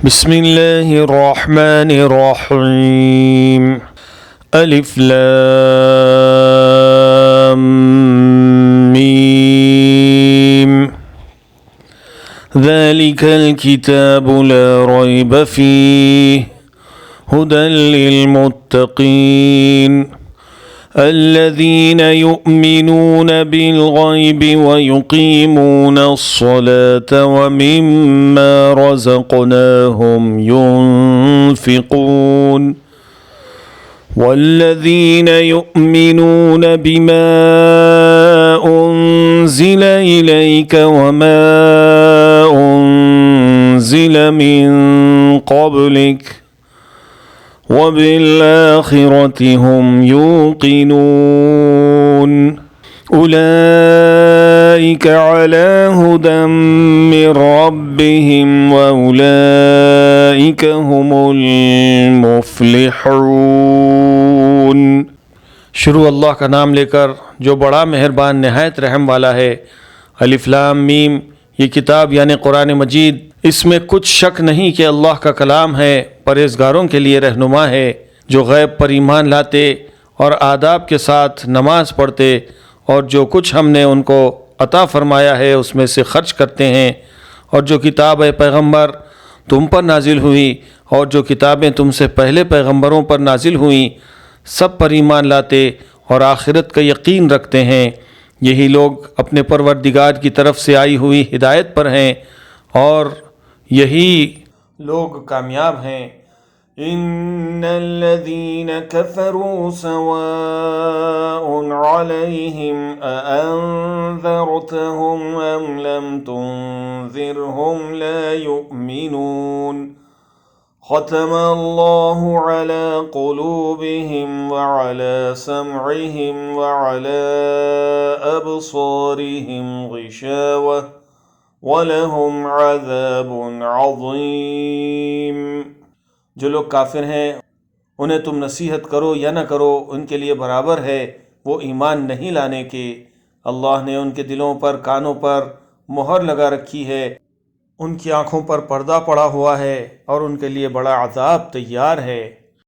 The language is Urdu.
بسم اللہ الرحمن الرحیم الف لام میم ذلك الكتاب لا ريب فيه هدى للمتقين الذين يؤمنون بالغيب ويقيمون الصلاة ومما رزقناهم ينفقون والذين يؤمنون بما أنزل إليك وما أنزل من قبلك وبالآخرة هم يوقنون أولئك على هدى من ربهم وأولئك هم المفلحون۔ شروع اللہ کا نام لے کر جو بڑا مہربان نہایت رحم والا ہے۔ الف لام میم، یہ کتاب یعنی قرآن مجید، اس میں کچھ شک نہیں کہ اللہ کا کلام ہے، پرہیزگاروں کے لیے رہنما ہے، جو غیب پر ایمان لاتے اور آداب کے ساتھ نماز پڑھتے اور جو کچھ ہم نے ان کو عطا فرمایا ہے اس میں سے خرچ کرتے ہیں، اور جو کتاب پیغمبر تم پر نازل ہوئی اور جو کتابیں تم سے پہلے پیغمبروں پر نازل ہوئیں سب پر ایمان لاتے اور آخرت کا یقین رکھتے ہیں، یہی لوگ اپنے پروردگار کی طرف سے آئی ہوئی ہدایت پر ہیں اور یہی لوگ کامیاب ہیں۔ ان الذين كفروا سواء عليهم أأنذرتهم أم لم تنذرهم لا يؤمنون ختم الله على قلوبهم وعلى سمعهم وعلى أبصارهم غشاوة وَلَهُمْ عَذَابٌ عَظِيمٌ۔ جو لوگ کافر ہیں انہیں تم نصیحت کرو یا نہ کرو ان کے لیے برابر ہے، وہ ایمان نہیں لانے کے۔ اللہ نے ان کے دلوں پر کانوں پر مہر لگا رکھی ہے، ان کی آنکھوں پر پردہ پڑا ہوا ہے اور ان کے لیے بڑا عذاب تیار ہے۔